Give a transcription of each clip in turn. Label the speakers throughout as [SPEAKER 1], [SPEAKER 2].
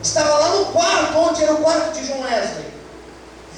[SPEAKER 1] estava lá no quarto, onde era o quarto de John Wesley.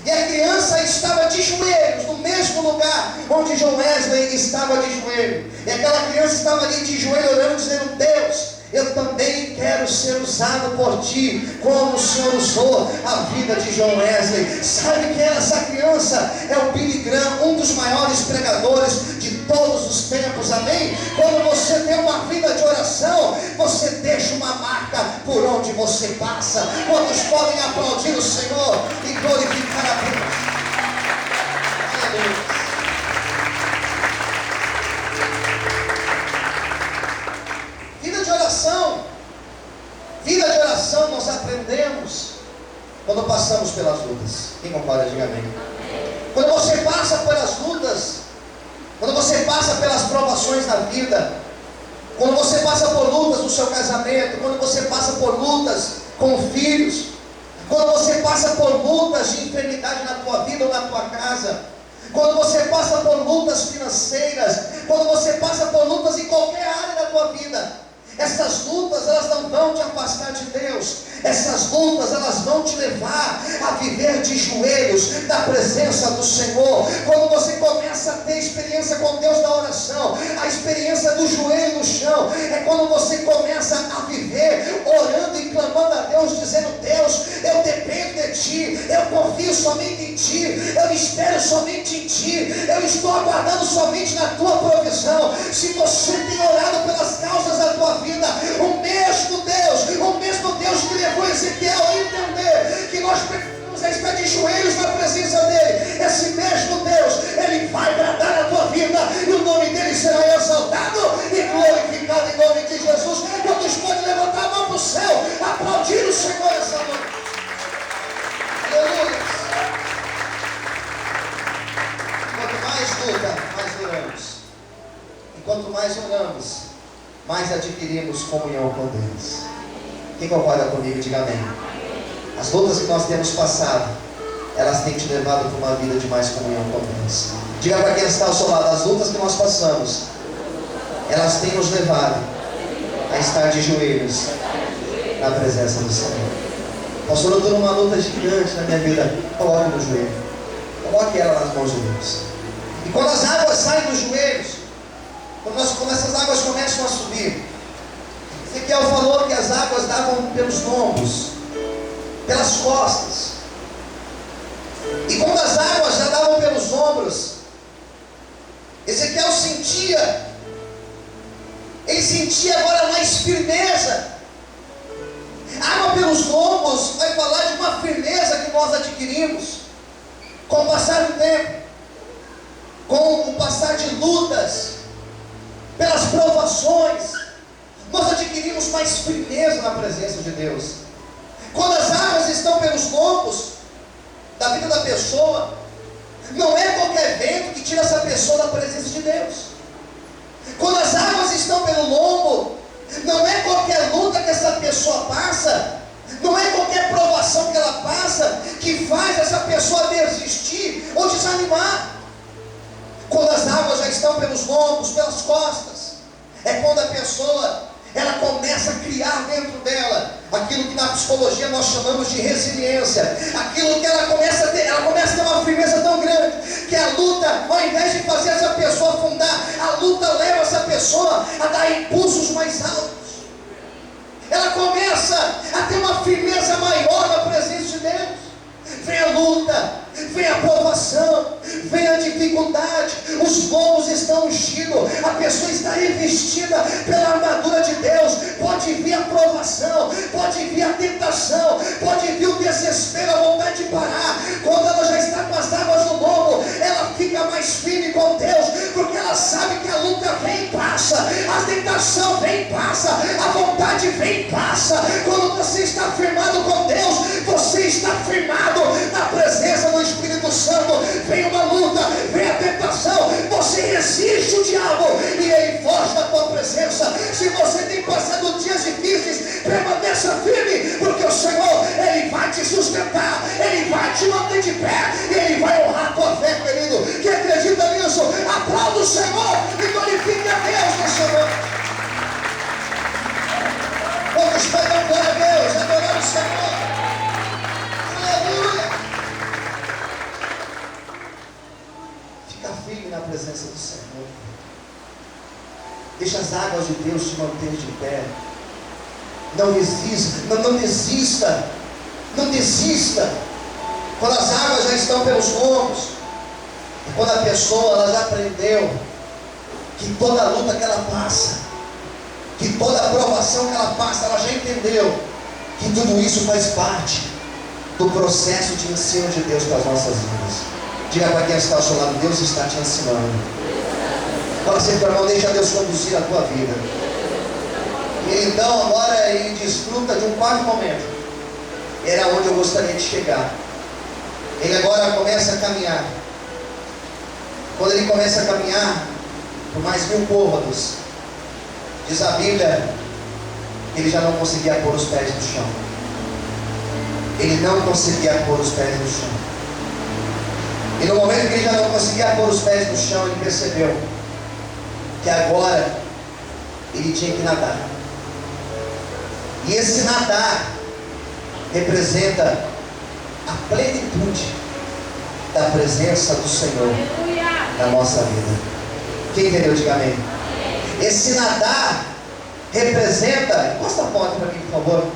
[SPEAKER 1] E a criança estava de joelhos, no mesmo lugar onde John Wesley estava de joelho. E aquela criança estava ali de joelho, orando, dizendo: Deus, eu também quero ser usado por Ti, como o Senhor usou a vida de John Wesley. Sabe quem era essa criança? É o Billy Graham, um dos maiores pregadores de todos os tempos, amém? Quando você tem uma vida de oração, você deixa uma marca por onde você passa. Quantos podem aplaudir o Senhor e glorificar a Deus? Aleluia. Vida de oração nós aprendemos quando passamos pelas lutas. Quem concorda, diga amém. Quando você passa pelas lutas, quando você passa pelas provações da vida, quando você passa por lutas no seu casamento, quando você passa por lutas com filhos, quando você passa por lutas de enfermidade na tua vida ou na tua casa, quando você passa por lutas financeiras, quando você passa por lutas em qualquer área da tua vida, essas lutas, elas não vão te afastar de Deus. Essas lutas, elas vão te levar a viver de joelhos na presença do Senhor. Quando você começa a ter experiência com Deus na oração, a experiência do joelho no chão, é quando você começa a viver orando e clamando a Deus, dizendo: Deus, eu dependo de Ti, eu confio somente em Ti, eu espero somente em Ti, eu estou aguardando somente na Tua provisão. Se você tem orado pelas causas da tua vida, o mesmo Deus que levou Ezequiel a entender que nós precisamos estar de joelhos na presença dele, esse mesmo Deus, ele vai bradar a tua vida e o nome dele será exaltado e glorificado em nome de Jesus. Quantos podem levantar a mão para o céu, aplaudir o Senhor essa noite? Aleluia. Quanto mais luta, mais oramos. E quanto mais oramos, mais adquirimos comunhão com Deus. Quem concorda comigo, diga amém. As lutas que nós temos passado, elas têm te levado para uma vida de mais comunhão com Deus. Diga para quem está ao seu lado: as lutas que nós passamos, elas têm nos levado a estar de joelhos na presença do Senhor. Pastor, eu estou numa luta gigante na minha vida. Coloque no joelho, coloque ela nas mãos de Deus. E quando as águas saem dos joelhos, quando essas águas começam a subir, Ezequiel falou que as águas davam pelos lombos, pelas costas. E quando as águas já davam pelos ombros, Ezequiel ele sentia agora mais firmeza. Água pelos lombos vai falar de uma firmeza que nós adquirimos com o passar do tempo, com o passar de lutas, pelas provações. Nós adquirimos mais firmeza na presença de Deus. Quando as águas estão pelos lombos da vida da pessoa, não é qualquer vento que tira essa pessoa da presença de Deus. Quando as águas estão pelo lombo, não é qualquer luta que essa pessoa passa, não é qualquer provação que ela passa que faz essa pessoa desistir ou desanimar. Quando as águas já estão pelos lombos, pelas costas, é quando a pessoa ela começa a criar dentro dela aquilo que na psicologia nós chamamos de resiliência, aquilo que ela começa a ter uma firmeza tão grande, que a luta, ao invés de fazer essa pessoa afundar, a luta leva essa pessoa a dar impulsos mais altos. Ela começa a ter uma firmeza maior na presença de Deus. Vem a luta, vem a provação, vem a dificuldade, os lombos estão ungidos, a pessoa está revestida pela armadura de Deus. Pode vir a provação, pode vir a tentação, pode vir o desespero, a vontade de parar. Quando ela já está com as águas no lombo, ela fica mais firme com Deus, porque ela sabe que a luta vem e passa, a tentação vem e passa, a vontade vem e passa. Quando você está firmado com Deus, você está firmado na presença do Espírito Santo. Vem uma luta, vem a tentação, você resiste o diabo e ele foge da tua presença. Se você tem passado dias difíceis, permaneça firme, porque o Senhor, ele vai te sustentar, ele vai te manter de pé, ele vai honrar a tua fé, querido. Quem acredita nisso, aplauda o Senhor e glorifique a Deus no Senhor. Quantos podem glória a Deus, adorar o Senhor? águas de Deus te mantêm de pé. Não desista, não desista. Quando as águas já estão pelos lombos, e quando a pessoa ela já aprendeu que toda luta que ela passa, que toda aprovação que ela passa, ela já entendeu que tudo isso faz parte do processo de ensino de Deus para as nossas vidas. Diga para quem está ao seu lado: Deus está te ensinando. Fala assim para o irmão: deixa Deus conduzir a tua vida. E então agora ele desfruta de um quarto momento. Era onde eu gostaria de chegar. Ele agora começa a caminhar. Quando ele começa a caminhar por mais 1000 côvados, diz a Bíblia que ele já não conseguia pôr os pés no chão. Ele não conseguia pôr os pés no chão. E no momento que ele já não conseguia pôr os pés no chão, ele percebeu que agora ele tinha que nadar. E esse nadar representa a plenitude da presença do Senhor na nossa vida. Quem entendeu, diga amém. Esse nadar representa, mostra a porta para mim, por favor.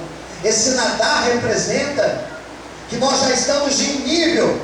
[SPEAKER 1] Esse nadar representa que nós já estamos de um nível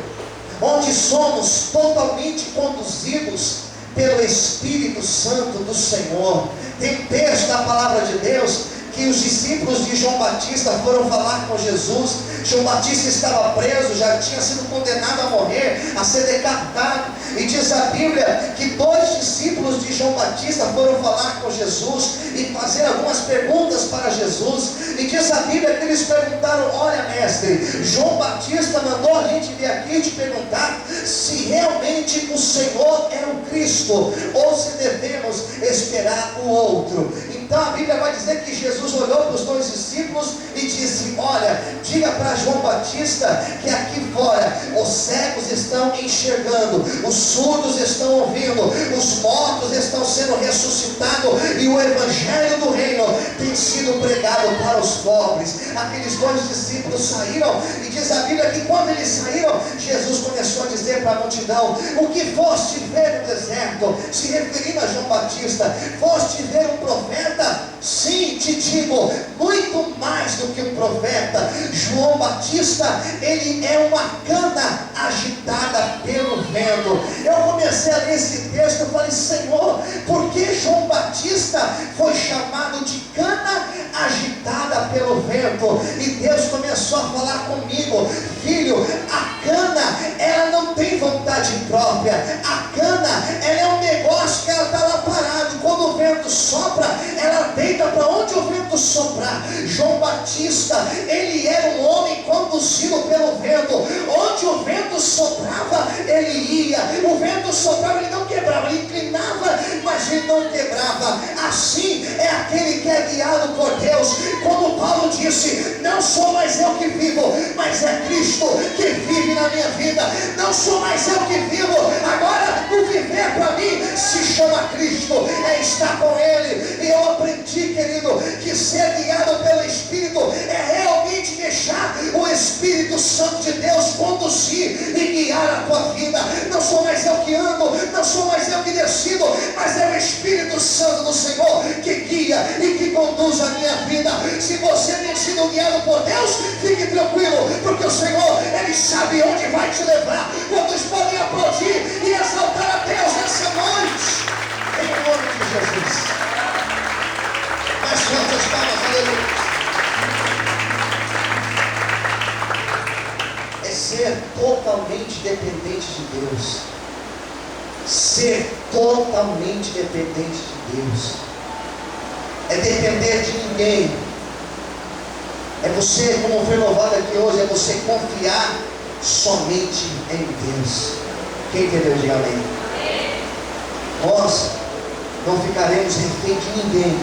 [SPEAKER 1] onde somos totalmente conduzidos pelo Espírito Santo do Senhor. Tem texto da palavra de Deus que os discípulos de João Batista foram falar com Jesus. João Batista estava preso, já tinha sido condenado a morrer, a ser decapitado. E diz a Bíblia que 2 discípulos de João Batista foram falar com Jesus e fazer algumas perguntas para Jesus. E diz a Bíblia que eles perguntaram: olha, mestre, João Batista mandou a gente vir aqui te perguntar se realmente o Senhor é o Cristo ou se devemos esperar o outro. Então a Bíblia vai dizer que Jesus olhou para os 2 discípulos e disse: olha, diga para João Batista que aqui fora os cegos estão enxergando, os surdos estão ouvindo, os mortos estão sendo ressuscitados, e o evangelho do reino tem sido pregado para os pobres. Aqueles 2 discípulos saíram, e diz a Bíblia que quando eles saíram, Jesus começou a dizer para a multidão: o que foste ver no deserto? Se referindo a João Batista: foste ver um profeta? Sim, te digo, muito mais do que um profeta. João Batista, ele é uma cana agitada pelo vento. Eu comecei a ler esse texto e falei: Senhor, por que João Batista foi chamado de cana agitada pelo vento? E Deus começou a falar comigo: filho, a cana, ela não tem vontade própria. A cana, ela é um negócio que ela está lá parado. Quando o vento sopra, ela deita para onde o vento soprar. João Batista, ele era um homem conduzido pelo vento. Onde o vento soprava, ele ia. O vento soprava, ele não quebrava, ele inclinava, mas ele não quebrava. Assim é aquele que é guiado por Deus. Como Paulo disse: não sou mais eu que vivo, mas é Cristo que vive na minha vida. Não sou mais eu que vivo, agora o viver para mim se chama Cristo, é estar com Ele. E eu aprendi, querido, que ser guiado pelo Espírito é realmente deixar o Espírito Santo de Deus conduzir e guiar a tua vida. Não sou mais eu que ando, não sou mais eu que decido, mas é o Espírito Santo do Senhor que guia e que conduz a minha vida. Se você tem sido guiado por Deus, fique tranquilo, porque o Senhor, Ele sabe onde vai te levar. Quantos podem aplaudir e exaltar a Deus nessa noite? Em nome de Jesus. Mais fortes palmas, aleluia. É ser totalmente dependente de Deus. Ser totalmente dependente de Deus. É depender de ninguém. É você, como foi louvado aqui hoje, é você confiar somente em Deus. Quem entendeu, diga amém. Nós não ficaremos refém de ninguém.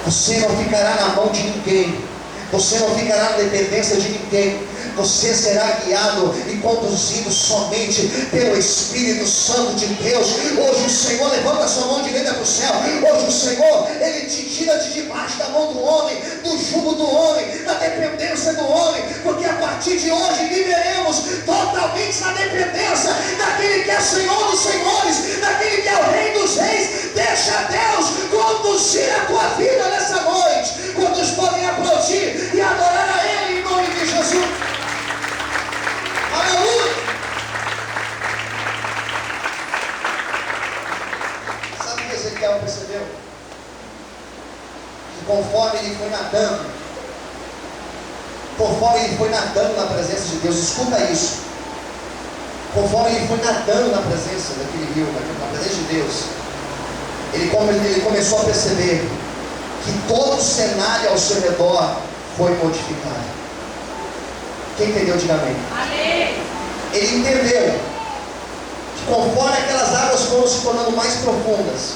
[SPEAKER 1] Você não ficará na mão de ninguém. Você não ficará na dependência de ninguém. Você será guiado e conduzido somente pelo Espírito Santo de Deus. Hoje o Senhor levanta a sua mão direita para o céu. Hoje o Senhor, Ele te tira de debaixo da mão do homem, do jugo do homem, da dependência do homem, porque a partir de hoje viveremos totalmente na dependência daquele que é Senhor dos senhores, daquele que é o Rei dos reis. Deixa Deus conduzir a tua vida nessa noite. Quantos podem aplaudir e adorar a Ele em nome de Jesus? Aleluia! Sabe o que Ezequiel percebeu? Que conforme ele foi nadando na presença de Deus, escuta isso. Conforme ele foi nadando na presença daquele rio, na presença de Deus, ele começou a perceber que todo o cenário ao seu redor foi modificado. Quem entendeu, diga amém. Amém. Ele entendeu que conforme aquelas águas foram se tornando mais profundas,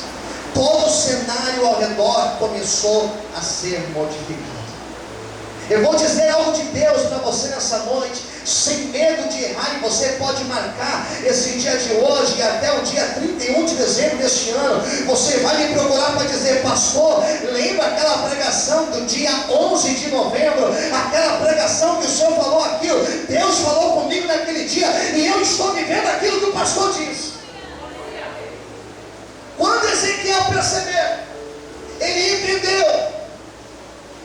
[SPEAKER 1] todo o cenário ao redor começou a ser modificado. Eu vou dizer algo de Deus para você nessa noite, sem medo de errar, e você pode marcar esse dia de hoje e até o dia 31 de dezembro deste ano. Você vai me procurar para dizer: pastor, lembra aquela pregação do dia 11 de novembro? Aquela pregação que o senhor falou aquilo, Deus falou comigo naquele dia, e eu estou vivendo aquilo que o pastor disse. Quando Ezequiel percebeu, ele entendeu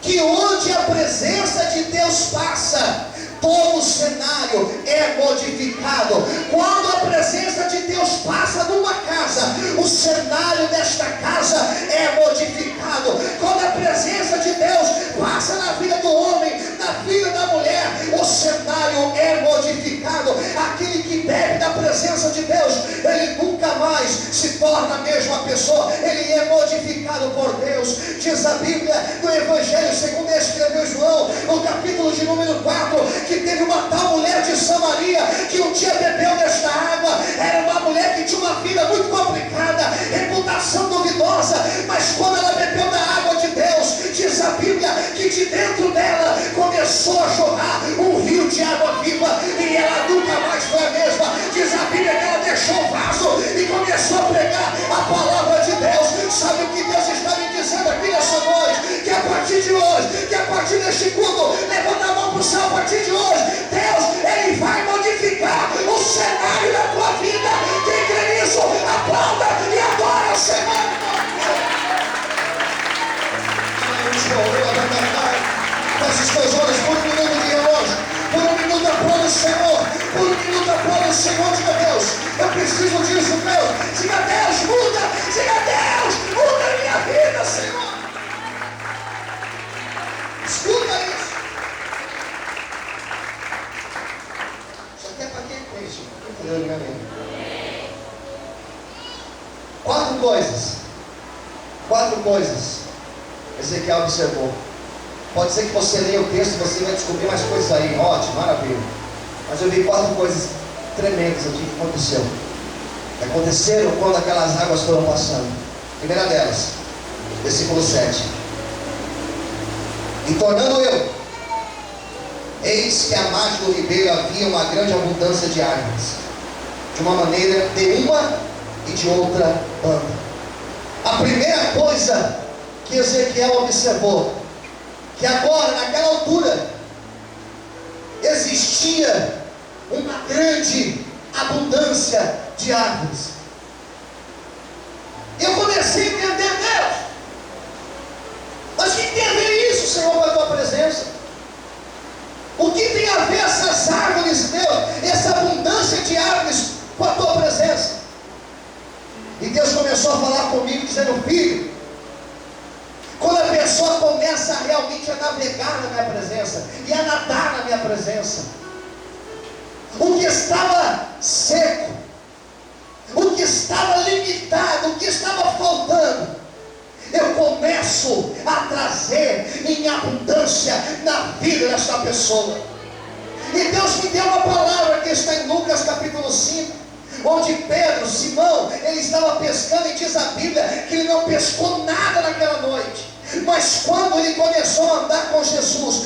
[SPEAKER 1] que onde a presença de Deus passa, todo o cenário é modificado. Quando a presença de Deus passa numa casa, o cenário desta casa é modificado. Quando a presença de Deus passa na vida do homem, na vida da mulher, o cenário é modificado. Aquele que bebe da presença de Deus, ele nunca mais se torna a mesma pessoa, ele é modificado por Deus. Diz a Bíblia no Evangelho segundo escreveu João, no capítulo de número 4, que teve uma tal mulher de Samaria que um dia bebeu desta água. Era uma mulher que tinha uma vida muito complicada, reputação duvidosa, mas quando ela bebeu da água de Deus, diz a Bíblia que de dentro dela começou a jorrar um rio de água viva, e ela nunca mais foi a mesma. Diz a Bíblia que ela deixou o vaso e começou a pregar a palavra de Deus. Sabe o que Deus está me dizendo aqui nessa noite? Que a partir de hoje, que a partir deste culto, levanta a mão para o céu, a partir de hoje, Deus, Ele vai modificar o cenário da tua vida. Quem crê nisso, aplauda e adora o Senhor. Feche os teus olhos por um minuto de relógio. Por um minuto aplauda o Senhor. Por um minuto aplauda o Senhor. Diga: Deus, eu preciso disso, Deus. Diga: Deus, muda. Diga: Deus, muda a minha vida, Senhor. Escuta isso. Isso aqui é para quem crente. Entendeu? Quatro coisas Ezequiel observou. Pode ser que você leia o texto e você vai descobrir mais coisas aí. Ótimo, maravilha. Mas eu vi 4 coisas tremendas aqui que aconteceu. Que aconteceram quando aquelas águas foram passando. Primeira delas, versículo 7. E tornando eu, eis que à margem do ribeiro havia uma grande abundância de árvores, de uma maneira de uma e de outra banda. A primeira coisa que Ezequiel observou, que agora, naquela altura, existia uma grande abundância de árvores. Eu comecei a entender: Deus, mas o que tem a ver isso, Senhor, com a tua presença? O que tem a ver essas árvores, Deus, essa abundância de árvores com a tua presença? E Deus começou a falar comigo, dizendo: filho, quando a pessoa começa realmente a navegar na minha presença e a nadar na minha presença, o que estava seco, o que estava limitado, o que estava faltando, eu começo a trazer em abundância na vida dessa pessoa. E Deus me deu uma palavra que está em Lucas capítulo 5, onde Pedro, Simão, ele estava pescando, e diz a Bíblia que ele não pescou nada naquela noite. Mas quando ele começou a andar com Jesus,